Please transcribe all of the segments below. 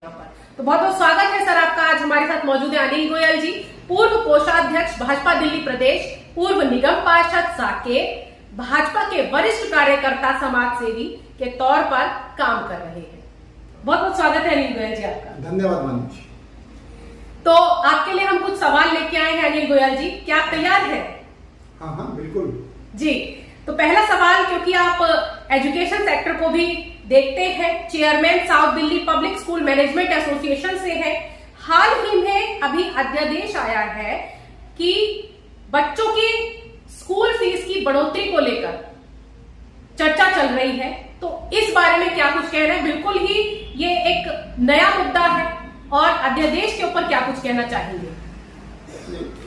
तो बहुत बहुत स्वागत है सर आपका। आज हमारे साथ मौजूद है अनिल गोयल जी, पूर्व कोषाध्यक्ष भाजपा दिल्ली प्रदेश, पूर्व निगम पार्षद साकेत, भाजपा के वरिष्ठ कार्यकर्ता, समाज सेवी के तौर पर काम कर रहे हैं। बहुत बहुत स्वागत है अनिल गोयल जी आपका। धन्यवाद मनीष। तो आपके लिए हम कुछ सवाल लेके आए हैं अनिल गोयल जी, क्या आप तैयार हैं? हाँ बिल्कुल जी। तो पहला सवाल, क्योंकि आप एजुकेशन सेक्टर को भी देखते हैं, chairman south Delhi public school management association से हैं, हाल ही में अभी अध्यादेश आया है कि बच्चों की स्कूल फीस की बढ़ोतरी को लेकर चर्चा चल रही है, तो इस बारे में क्या कुछ कहना है? बिल्कुल ही ये एक नया मुद्दा है और अध्यादेश के ऊपर क्या कुछ कहना चाहेंगे?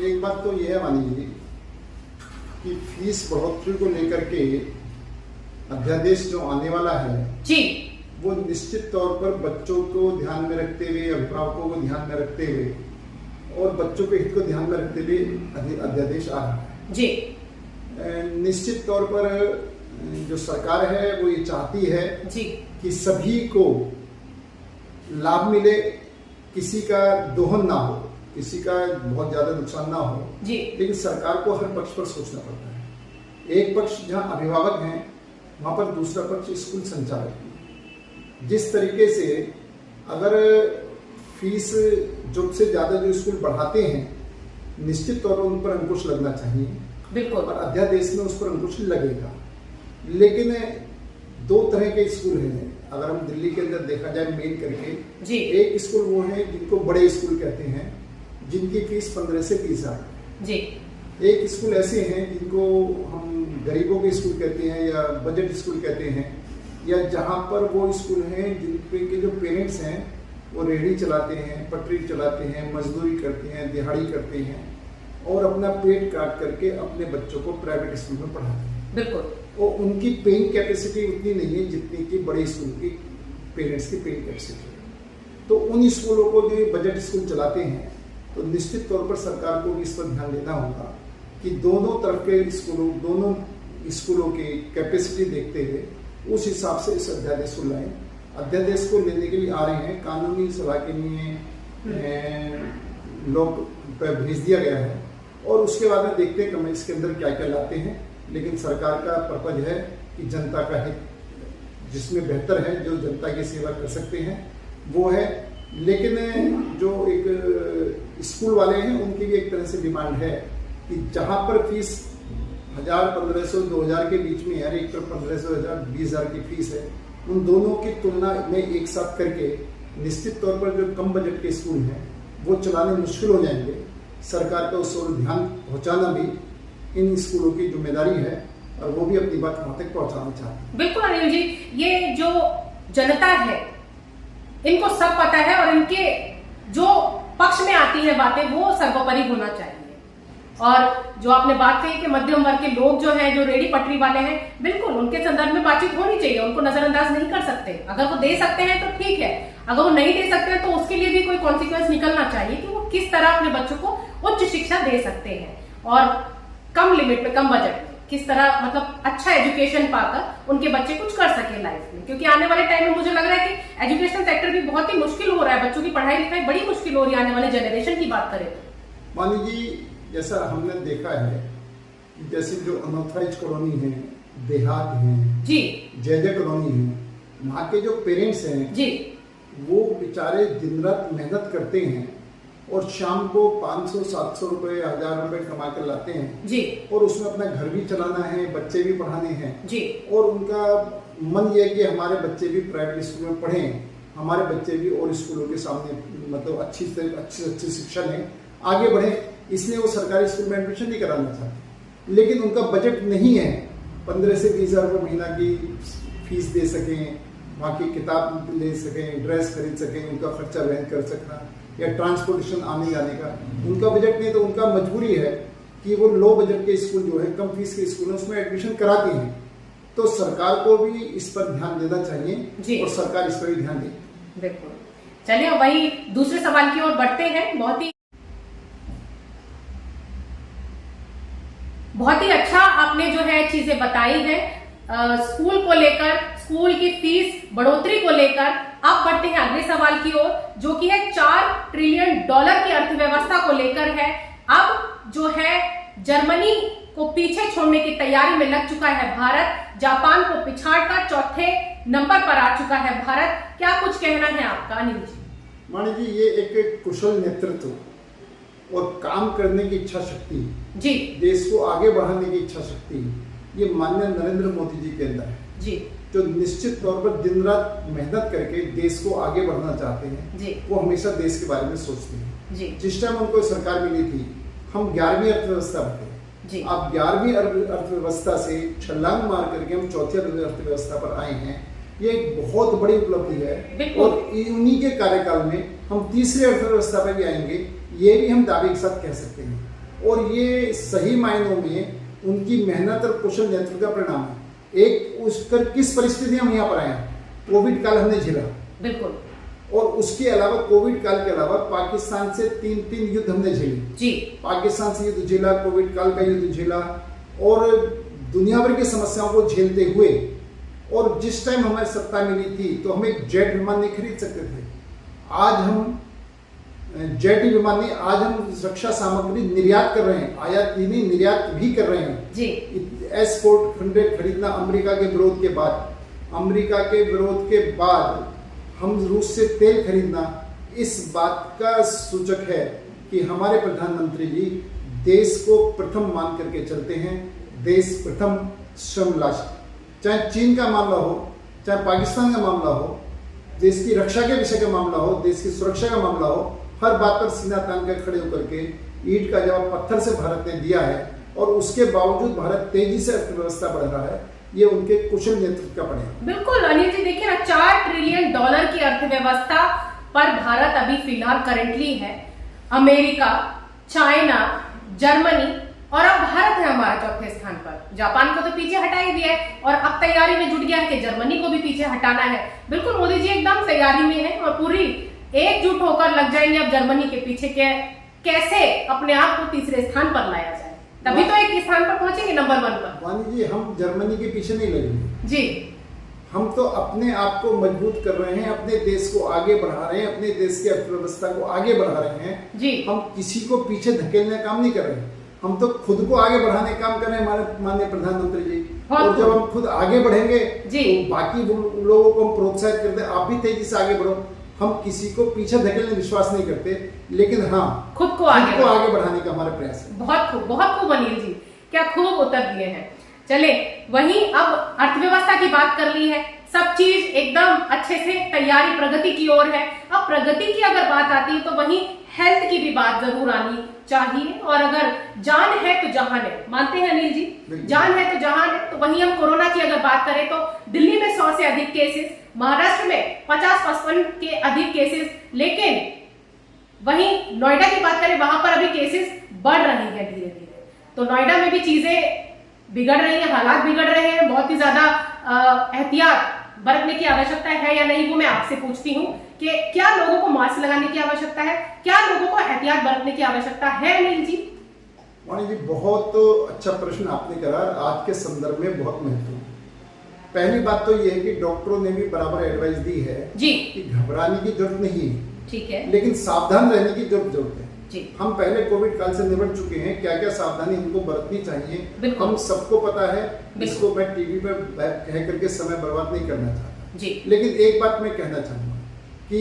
एक बात तो यह है मानी जी कि फीस बढ़ोतरी को लेकर के अध्यादेश जो आने वाला है जी, वो निश्चित तौर पर बच्चों को ध्यान में रखते हुए, अभिभावकों को ध्यान में रखते हुए और बच्चों के हित को ध्यान में रखते हुए अध्यादेश आ रहा है जी। निश्चित तौर पर जो सरकार है वो ये चाहती है जी कि सभी को लाभ मिले, किसी का दोहन ना हो, किसी का बहुत ज्यादा नुकसान ना हो जी। लेकिन सरकार को हर पक्ष पर सोचना पड़ता है। एक पक्ष जहां अभिभावक हैं वहां पर दूसरा पक्ष स्कूल संचालक है। जिस तरीके से अगर फीस जो से ज्यादा जो स्कूल बढ़ाते हैं, निश्चित तौर पर उन पर अंकुश लगना चाहिए, बिल्कुल, और अध्यादेश में उस पर अंकुश लगेगा। लेकिन दो तरह के स्कूल हैं अगर हम दिल्ली के अंदर देखा जाए मेन करके जी। एक स्कूल वो है जिनको बड़े स्कूल कहते हैं, जिनकी फीस 15 से 20 हजार जी। एक स्कूल ऐसे हैं जिनको हम गरीबों के स्कूल कहते हैं या बजट स्कूल कहते हैं, या जहां पर वो स्कूल हैं जिनके के जो पेरेंट्स हैं वो रेहड़ी चलाते हैं, पटरी चलाते हैं, मजदूरी करते हैं, दिहाड़ी करते हैं और अपना पेट काट करके अपने बच्चों को प्राइवेट स्कूल में पढ़ाते हैं। बिल्कुल। और उनकी पेइंग कैपेसिटी उतनी नहीं है जितनी कि बड़े स्कूल की पेरेंट्स की पेइंग कैपेसिटी है। तो उन स्कूलों को जो बजट स्कूल चलाते हैं, तो निश्चित तौर पर सरकार को भी इस पर ध्यान देना होगा कि दोनों तरफ के स्कूलों, दोनों स्कूलों की कैपेसिटी देखते हुए उस हिसाब से इस अध्यादेश को लाएं। अध्यादेश को लेने के लिए आ रहे हैं, कानूनी सलाह के लिए लोग पर भेज दिया गया है और उसके बाद में देखते हैं कि इसके अंदर क्या क्या लाते हैं। लेकिन सरकार का पर्पज है कि जनता का हित जिसमें बेहतर है, जो जनता की सेवा कर सकते हैं वो है। लेकिन जो एक स्कूल वाले हैं उनकी भी एक तरह से डिमांड है कि जहां पर फीस 1000, 1500, 2000 के बीच में है, एक तो 1500, 1000, 20,000 की फीस है, उन दोनों की तुलना में एक साथ करके निश्चित तौर पर जो कम बजट के स्कूल हैं वो चलाने मुश्किल हो जाएंगे। सरकार का उस ओर ध्यान पहुंचाना भी इन स्कूलों की जिम्मेदारी है और वो भी अपनी बात वहां तक पहुंचाना चाहते हैं। बिल्कुल अनिल जी, ये जो जनता है इनको सब पता है और इनके जो पक्ष में आती है बातें वो सर्वोपरि होना चाहिए। और जो आपने बात कही कि मध्यम वर्ग के लोग जो हैं, जो रेडी पटरी वाले हैं, बिल्कुल उनके संदर्भ में बातचीत होनी चाहिए, उनको नजरअंदाज नहीं कर सकते। अगर वो दे सकते हैं तो ठीक है, अगर वो नहीं दे सकते हैं तो उसके लिए भी कोई कॉन्सिक्वेंस निकलना चाहिए कि वो किस तरह अपने बच्चों को उच्च शिक्षा दे सकते हैं और कम लिमिट में, कम बजट में किस तरह मतलब अच्छा एजुकेशन पाकर उनके बच्चे कुछ कर सके लाइफ में। क्योंकि आने वाले टाइम में मुझे लग रहा है कि एजुकेशन सेक्टर भी बहुत ही मुश्किल हो रहा है, बच्चों की पढ़ाई लिखाई बड़ी मुश्किल हो रही है आने वाले जनरेशन की बात करें तो। मान लीजिए जैसा हमने देखा है, जैसे जो अनऑथराइज कॉलोनी है, देहात है जी, जय कॉलोनी है, वहाँ के जो पेरेंट्स हैं जी, वो बेचारे दिन रात मेहनत करते हैं और शाम को 500, 700 रुपए, 1000 रुपए कमा कर लाते हैं जी, और उसमें अपना घर भी चलाना है, बच्चे भी पढ़ाने हैं जी, और उनका मन ये है कि हमारे बच्चे भी प्राइवेट स्कूल में पढ़ें, हमारे बच्चे भी और स्कूलों के सामने मतलब अच्छी शिक्षा लें, आगे बढ़े, इसलिए वो सरकारी स्कूल में एडमिशन नहीं कराना चाहते। लेकिन उनका बजट नहीं है 15 से 20,000 रुपये महीना की फीस दे सकें, वहाँ की किताब ले सकें, ड्रेस खरीद सकें, उनका खर्चा वहन कर सकना या ट्रांसपोर्टेशन आने जाने का उनका बजट नहीं, तो उनका मजबूरी है कि वो लो बजट के स्कूल जो है, कम फीस के स्कूल है, उसमें एडमिशन कराते हैं। तो सरकार को भी इस पर ध्यान देना चाहिए और सरकार इस पर भी ध्यान दे। बिल्कुल। चलिए वही दूसरे सवाल की ओर बढ़ते हैं। बहुत ही अच्छा आपने जो है चीजें बताई है स्कूल को लेकर, स्कूल की फीस बढ़ोतरी को लेकर अब बढ़ते हैं अगले सवाल की ओर, जो कि है $4 ट्रिलियन की अर्थव्यवस्था को लेकर है। अब जो है जर्मनी को पीछे छोड़ने की तैयारी में लग चुका है भारत, जापान को पिछाड़कर चौथे नंबर पर आ चुका है भारत। क्या कुछ कहना है आपका अनिल जी? मानी जी, ये एक कुशल नेतृत्व और काम करने की इच्छा शक्ति जी, देश को आगे बढ़ाने की इच्छा शक्ति, ये माननीय नरेंद्र मोदी जी के अंदर है जी, जो निश्चित तौर पर दिन रात मेहनत करके देश को आगे बढ़ाना चाहते हैं जी, वो हमेशा देश के बारे में सोचते हैं जी, जिस टाइम उनको सरकार मिली थी, हम 11वीं अर्थव्यवस्था थे जी, अब 11वीं अर्थव्यवस्था से छलांग मार करके हम चौथी अर्थव्यवस्था पर आए हैं। ये एक बहुत बड़ी उपलब्धि है और उन्हीं के कार्यकाल में हम तीसरी अर्थव्यवस्था पर भी आएंगे, ये भी हम दावे के साथ कह सकते हैं। और ये सही मायनों में उनकी मेहनत और कुशल नेतृत्व का परिणाम है। एक उसकर किस परिस्थिति हम यहाँ पर आए हैं, कोविड काल हमने झेला, बिल्कुल, और उसके अलावा कोविड काल के अलावा पाकिस्तान से तीन युद्ध हमने झेले जी, पाकिस्तान से युद्ध झेला, कोविड काल का युद्ध झेला और दुनिया भर की समस्याओं को झेलते हुए, और जिस टाइम हमारी सत्ता मिली थी तो हम एक जेट विमान नहीं खरीद सकते थे। आज हम जेट विमान नहीं, आज हम रक्षा सामग्री निर्यात कर रहे हैं, आयात ही नहीं निर्यात भी कर रहे हैं जी। S-400 खरीदना अमेरिका के विरोध के बाद, अमेरिका के विरोध के बाद हम रूस से तेल खरीदना इस बात का सूचक है कि हमारे प्रधानमंत्री जी देश को प्रथम मान करके चलते हैं। देश प्रथम, श्रम लास्ट, चाहे चीन का मामला हो, चाहे पाकिस्तान का मामला हो, देश की रक्षा के विषय का मामला हो, देश की सुरक्षा का मामला हो, हर बात पर सीना तान कर खड़े होकर के ईंट का जवाब पत्थर से भारत ने दिया है। और उसके बावजूद भारत तेजी से अर्थव्यवस्था बढ़ रहा है, ये उनके कुशल नेतृत्व का परिणाम। बिल्कुल अनिल जी, देखिए ना, $4 ट्रिलियन की अर्थव्यवस्था पर भारत अभी फिलहाल करेंटली है। अमेरिका, चाइना, जर्मनी और अब भारत है हमारा चौथे स्थान पर। जापान को तो पीछे हटा ही दिया है और अब तैयारी में जुट गया है कि जर्मनी को भी पीछे हटाना है। बिल्कुल मोदी जी एकदम तैयारी में है और पूरी एकजुट होकर लग जाएंगे अब जर्मनी के पीछे के कैसे अपने आप को तीसरे स्थान पर लाया जाए, तभी तो एक स्थान पर पहुंचेंगे, नंबर 1 पर। वानी जी, हम जर्मनी के पीछे नहीं लगेंगे जी, हम तो अपने आप को मजबूत कर रहे हैं, अपने देश को आगे बढ़ा रहे हैं, अपने देश की अर्थव्यवस्था को आगे बढ़ा रहे हैं जी। हम किसी को पीछे धकेलने का काम नहीं कर रहे हैं, हम तो खुद को आगे बढ़ाने का काम कर रहे हैं हमारे माननीय प्रधानमंत्री जी। और जब हम खुद आगे बढ़ेंगे तो बाकी लोगों को हम प्रोत्साहित करते हैं, आप भी तेजी से आगे बढ़ो। हम किसी को पीछे धकेलने विश्वास नहीं करते, लेकिन हाँ, खुद को आगे बढ़ाने का हमारा प्रयास है। बहुत खूब अनिल जी, क्या खूब उत्तर दिए हैं। चले, वहीं अब अर्थव्यवस्था की बात कर ली है, सब चीज एकदम अच्छे से तैयारी प्रगति की ओर है। अब प्रगति की अगर बात आती है तो वहीं हेल्थ की भी बात जरूर आनी चाहिए। और अगर जान है तो जहान है, मानते हैं अनिल जी? जान है तो जहान है। तो वहीं हम कोरोना की अगर बात करें तो दिल्ली में 100 से अधिक केसेस, महाराष्ट्र में 50-55 के अधिक केसेस, लेकिन वहीं नोएडा की बात करें वहां पर अभी केसेस बढ़ रही है धीरे धीरे। तो नोएडा में भी चीजें बिगड़ रही है, हालात बिगड़ रहे हैं, बहुत ही ज्यादा एहतियात बरतने की आवश्यकता है या नहीं, वो मैं आपसे पूछती हूँ कि क्या लोगों को मास्क लगाने की आवश्यकता है, क्या लोगों को एहतियात बरतने की आवश्यकता है अनिल जी? वाणी जी, बहुत अच्छा प्रश्न आपने करा, आज के संदर्भ में बहुत महत्वपूर्ण। पहली बात तो यह है कि डॉक्टरों ने भी बराबर एडवाइस दी है जी कि घबराने की जरूरत नहीं है, ठीक है, लेकिन सावधान रहने की जरूरत है जी। हम पहले कोविड काल से निपट चुके हैं, क्या क्या सावधानी हमको बरतनी चाहिए हम सबको पता है। इसको मैं टीवी पर कह करके समय बर्बाद नहीं करना चाहता जी। लेकिन एक बात मैं कहना चाहूंगा कि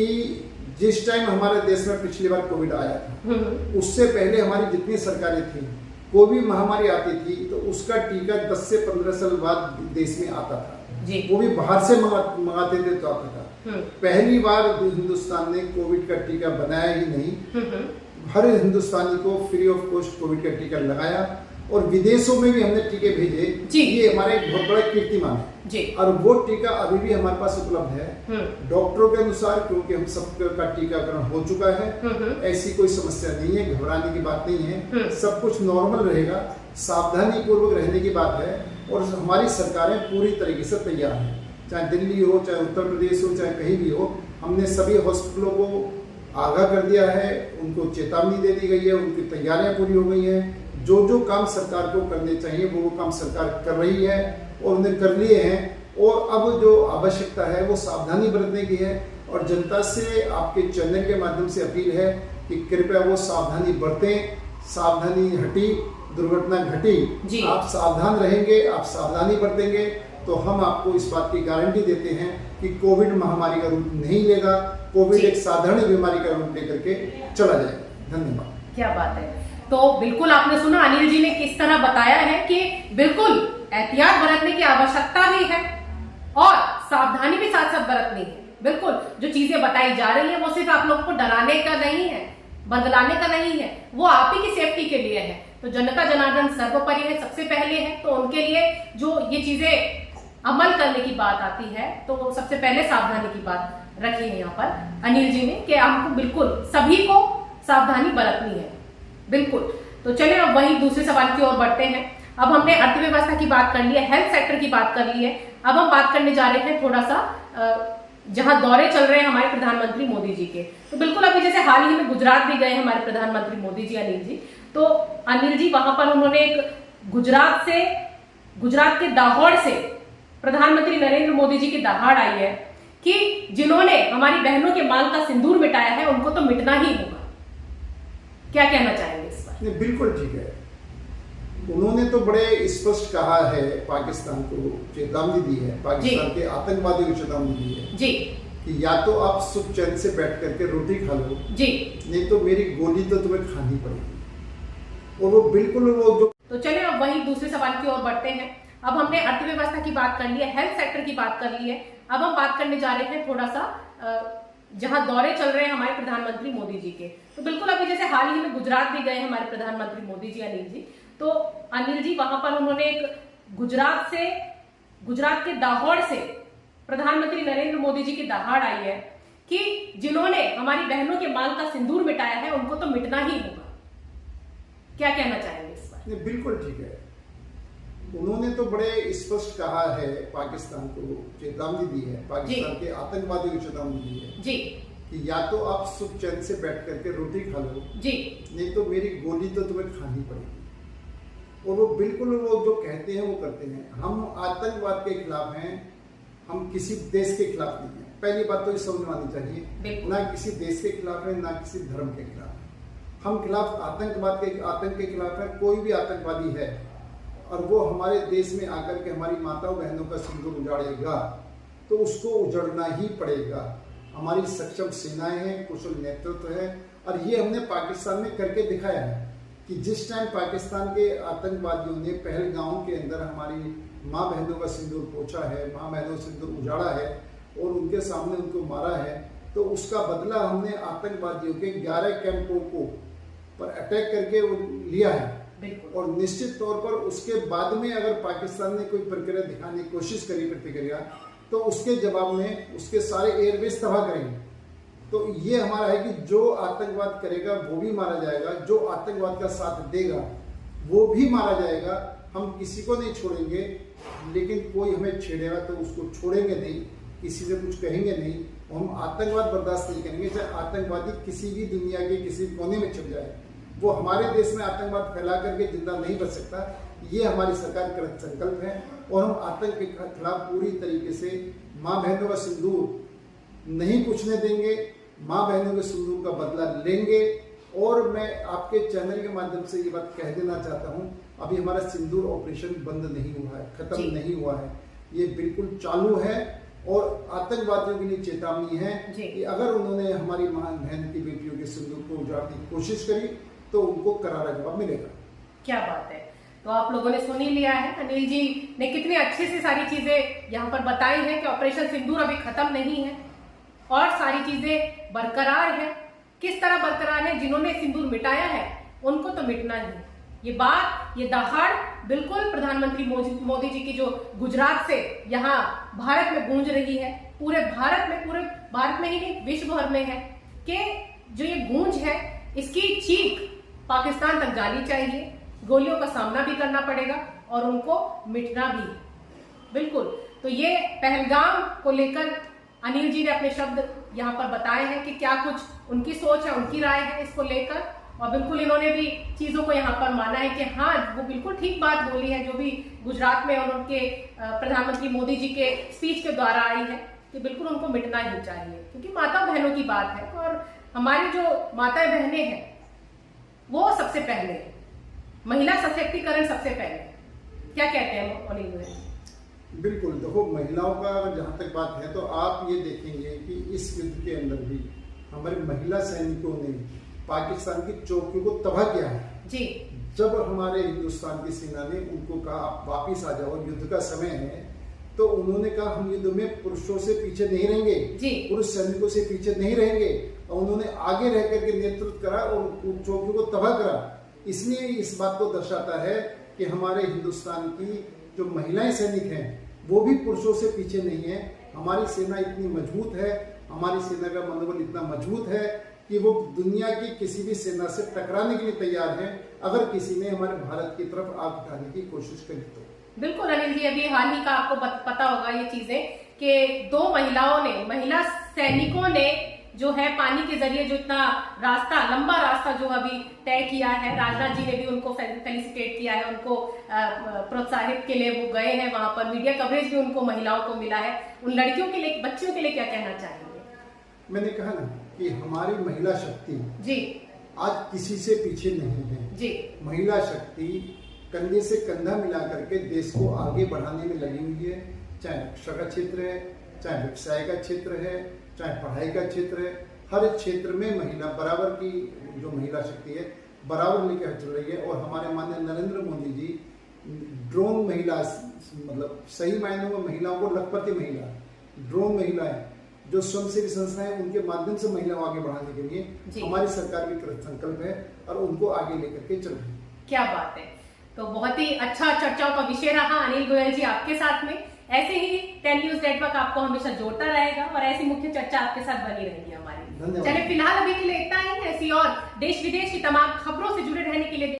जिस टाइम हमारे देश में पिछली बार कोविड आया था, उससे पहले हमारी जितनी सरकारें थी, कोई भी महामारी आती थी तो उसका टीका 10 से 15 साल बाद देश में आता था जी। वो भी बाहर से मंगाते थे तो आता था। पहली बार हिंदुस्तान ने कोविड का टीका बनाया ही नहीं, हर हिंदुस्तानी को फ्री ऑफ कॉस्ट कोविड का टीका लगाया और विदेशों में भी हमने टीके भेजे। ये हमारा एक बहुत बड़ा कीर्तिमान है जी। और वो टीका अभी भी हमारे पास उपलब्ध है डॉक्टरों के अनुसार, क्योंकि हम सबका टीकाकरण हो चुका है। ऐसी कोई समस्या नहीं है, घबराने की बात नहीं है, सब कुछ नॉर्मल रहेगा, सावधानी पूर्वक रहने की बात है। और हमारी सरकारें पूरी तरीके से तैयार हैं, चाहे दिल्ली हो, चाहे उत्तर प्रदेश हो, चाहे कहीं भी हो। हमने सभी हॉस्पिटलों को आगाह कर दिया है, उनको चेतावनी दे दी गई है, उनकी तैयारियां पूरी हो गई हैं। जो जो काम सरकार को करने चाहिए वो काम सरकार कर रही है और उन्हें कर लिए हैं। और अब जो आवश्यकता है वो सावधानी बरतने की है। और जनता से आपके चैनल के माध्यम से अपील है कि कृपया वो सावधानी बरतें, सावधानी हटी, दुर्घटना घटी, आप सावधान रहेंगे, आप सावधानी बरतेंगे तो हम आपको इस बात की गारंटी देते हैं कि कोविड महामारी का रूप नहीं लेगा, कोविड एक साधारण बीमारी का रूप लेकर के चला जाएगा। धन्यवाद। क्या बात है। तो बिल्कुल आपने सुना अनिल जी ने किस तरह बताया है कि बिल्कुल एहतियात बरतने की आवश्यकता भी है और सावधानी भी साथ साथ बरतनी है। बिल्कुल जो चीजें बताई जा रही है वो सिर्फ आप लोग को डराने का नहीं है, बदलाने का नहीं है, वो आप ही की सेफ्टी के लिए है। तो जनता जनार्दन सर्वोपरि है, सबसे पहले है, तो उनके लिए जो ये चीजें अमल करने की बात आती है तो सबसे पहले सावधानी की बात रखी है यहाँ पर अनिल जी ने कि हमको बिल्कुल सभी को सावधानी बरतनी है। बिल्कुल। तो चलिए अब वही दूसरे सवाल की ओर बढ़ते हैं। अब हमने अर्थव्यवस्था की बात कर ली है, हेल्थ सेक्टर की बात कर ली है, अब हम बात करने जा रहे हैं थोड़ा सा जहां दौरे चल रहे हैं हमारे प्रधानमंत्री मोदी जी के। तो बिल्कुल अभी जैसे हाल ही में गुजरात भी गए हमारे प्रधानमंत्री मोदी जी अनिल जी, तो अनिल जी वहां पर उन्होंने एक गुजरात के दाहोद से प्रधानमंत्री नरेंद्र मोदी जी की दहाड़ आई है कि जिन्होंने हमारी बहनों के मांग का सिंदूर मिटाया है उनको तो मिटना ही होगा। क्या कहना चाहेंगे इस पर? बिल्कुल ठीक है। उन्होंने तो बड़े स्पष्ट कहा है, पाकिस्तान को चेतावनी दी है, पाकिस्तान के आतंकवादियों को चेतावनी दी है जी कि या तो आप सुख चैन से बैठ करके रोटी खा लो जी, नहीं तो मेरी गोली तो तुम्हें खानी पड़ेगी। और वो बिल्कुल वो जो तो चलिए अब वही दूसरे सवाल की ओर बढ़ते हैं। अब हमने अर्थव्यवस्था की बात कर ली है, हेल्थ सेक्टर की बात कर ली है, अब हम बात करने जा रहे हैं थोड़ा सा जहां दौरे चल रहे हैं हमारे प्रधानमंत्री मोदी जी के। तो बिल्कुल अभी जैसे हाल ही में गुजरात भी गए हमारे प्रधानमंत्री मोदी जी अनिल जी, तो अनिल जी वहां पर उन्होंने एक गुजरात के दाहोद से प्रधानमंत्री नरेंद्र मोदी जी की दहाड़ आई है कि जिन्होंने हमारी बहनों के मांग का सिंदूर मिटाया है उनको तो मिटना ही होगा। क्या कहना चाहेंगे इस पर? बिल्कुल ठीक है। उन्होंने तो बड़े स्पष्ट कहा है, पाकिस्तान को चेतावनी दी है, पाकिस्तान के आतंकवादियों को चेतावनी दी है जी कि या तो आप सुख चैन से बैठ करके रोटी खा लो जी, नहीं तो मेरी गोली तो तुम्हें खानी पड़ेगी। और वो बिल्कुल वो जो कहते हैं वो करते हैं। हम आतंकवाद के खिलाफ हैं, हम किसी देश के खिलाफ नहीं है। पहली बात तो ये समझ में आनी चाहिए, ना किसी देश के खिलाफ है ना किसी धर्म के खिलाफ। हम खिलाफ आतंक के खिलाफ है। कोई भी आतंकवादी है और वो हमारे देश में आकर के हमारी माताओं बहनों का सिंदूर उजाड़ेगा तो उसको उजड़ना ही पड़ेगा। हमारी सक्षम सेनाएं हैं, कुशल नेतृत्व है और ये हमने पाकिस्तान में करके दिखाया है कि जिस टाइम पाकिस्तान के आतंकवादियों ने पहलगांव के अंदर हमारी माँ बहनों का सिंदूर पोंछा है, माँ बहनों का सिंदूर उजाड़ा है और उनके सामने उनको मारा है, तो उसका बदला हमने आतंकवादियों के 11 कैंपों को पर अटैक करके लिया है। और निश्चित तौर पर उसके बाद में अगर पाकिस्तान ने कोई प्रक्रिया दिखाने की कोशिश करी, प्रतिक्रिया, तो उसके जवाब में उसके सारे एयरबेस तबाह करेंगे। तो ये हमारा है कि जो आतंकवाद करेगा वो भी मारा जाएगा, जो आतंकवाद का साथ देगा वो भी मारा जाएगा। हम किसी को नहीं छोड़ेंगे, लेकिन कोई हमें छेड़ेगा तो उसको छोड़ेंगे नहीं, किसी से कुछ कहेंगे नहीं। हम आतंकवाद बर्दाश्त नहीं करेंगे, चाहे आतंकवादी किसी भी दुनिया के किसी कोने में छिप जाए, वो हमारे देश में आतंकवाद फैला करके जिंदा नहीं बच सकता। ये हमारी सरकार का संकल्प है और हम आतंक के खिलाफ पूरी तरीके से माँ बहनों का सिंदूर नहीं पूछने देंगे, माँ बहनों के सिंदूर का बदला लेंगे। और मैं आपके चैनल के माध्यम से ये बात कह देना चाहता हूँ, अभी हमारा सिंदूर ऑपरेशन बंद नहीं हुआ है, खत्म नहीं हुआ है, ये बिल्कुल चालू है। और आतंकवादियों के लिए चेतावनी है कि अगर उन्होंने हमारी माँ बहन की बेटियों के सिंदूर को उजाड़ने की कोशिश करी तो उनको करारा जवाब मिलेगा। क्या बात है। तो आप लोगों ने सुन ही लिया है, अनिल जी ने कितने अच्छे से सारी चीजें यहाँ पर बताई हैं कि ऑपरेशन सिंदूर अभी खत्म नहीं है और सारी चीजें बरकरार है। किस तरह बरकरार है? जिन्होंने सिंदूर मिटाया है उनको तो मिटना ही। ये बात, ये दहाड़ बिल्कुल प्रधानमंत्री मोदी जी की जो गुजरात से यहाँ भारत में गूंज रही है, पूरे भारत में ही नहीं विश्व भर में है कि जो ये गूंज है इसकी चीख पाकिस्तान तक जानी चाहिए। गोलियों का सामना भी करना पड़ेगा और उनको मिटना भी है। बिल्कुल। तो ये पहलगाम को लेकर अनिल जी ने अपने शब्द यहाँ पर बताए हैं कि क्या कुछ उनकी सोच है, उनकी राय है इसको लेकर। और बिल्कुल इन्होंने भी चीजों को यहाँ पर माना है कि हाँ, वो बिल्कुल ठीक बात बोली है जो भी गुजरात में और उनके प्रधानमंत्री मोदी जी के स्पीच के द्वारा आई है कि बिल्कुल उनको मिटना ही चाहिए, क्योंकि माता बहनों की बात है और हमारी जो माताएं बहनें हैं वो सबसे पहले है, महिला सशक्तिकरण सबसे पहले है। क्या कहते हैं अनिल गोयल? बिल्कुल, देखो महिलाओं का जहां तक बात है तो आप ये देखेंगे कि इस युद्ध के अंदर भी हमारे महिला सैनिकों ने पाकिस्तान की चौकियों को तबाह किया है जी। जब हमारे हिंदुस्तान की सेना ने उनको कहा आप वापिस आ जाओ, युद्ध का समय है, तो उन्होंने कहा हम युद्ध में पुरुषों से पीछे नहीं रहेंगे जी, पुरुष सैनिकों से पीछे नहीं रहेंगे, और उन्होंने आगे रह करके नेतृत्व करा और चौकियों को तबाह करा। इसलिए इस बात को दर्शाता है कि हमारे हिंदुस्तान की जो महिलाएं सैनिक हैं वो भी पुरुषों से पीछे नहीं है। हमारी सेना इतनी मजबूत है, हमारी सेना का मनोबल इतना मजबूत है कि वो दुनिया की किसी भी सेना से टकराने के लिए तैयार है अगर किसी ने हमारे भारत की तरफ आग उठाने की कोशिश करी तो। बिल्कुल अनिल जी, अभी हाल ही का आपको पता होगा ये चीजें कि 2 महिलाओं ने, महिला सैनिकों ने जो है पानी के जरिए जो इतना रास्ता, लंबा रास्ता जो अभी तय किया है, राजनाथ जी ने भी उनको फेलिसिटेट किया है, उनको प्रोत्साहित के लिए वो गए हैं वहां पर, मीडिया कवरेज भी उनको महिलाओं को मिला है। उन लड़कियों के लिए, बच्चियों के लिए क्या कहना चाहेंगे? मैंने कहा ना कि हमारी महिला शक्ति जी आज किसी से पीछे नहीं है जी। महिला शक्ति कंधे से कंधा मिला करके देश को आगे बढ़ाने में लगी हुई है, चाहे रक्षा का क्षेत्र है, चाहे व्यवसाय का क्षेत्र है, चाहे पढ़ाई का क्षेत्र है, हर क्षेत्र में महिला बराबर की जो महिला शक्ति है बराबर लेकर चल रही है। और हमारे माननीय नरेंद्र मोदी जी ड्रोन महिला, मतलब सही मायनों में महिलाओं को लखपति महिला, ड्रोन महिलाएं जो स्वयंसेवी संस्थाएं उनके माध्यम से महिलाओं आगे बढ़ाने के लिए हमारी सरकार की कृत संकल्प है और उनको आगे लेकर के चल रही है। क्या बात है। तो बहुत ही अच्छा चर्चाओं का विषय रहा अनिल गोयल जी आपके साथ में। ऐसे ही 10 न्यूज नेटवर्क आपको हमेशा जोड़ता रहेगा और ऐसी मुख्य चर्चा आपके साथ बनी रहेगी हमारी। चलिए फिलहाल अभी के लिए इतना ही। ऐसी और देश विदेश की तमाम खबरों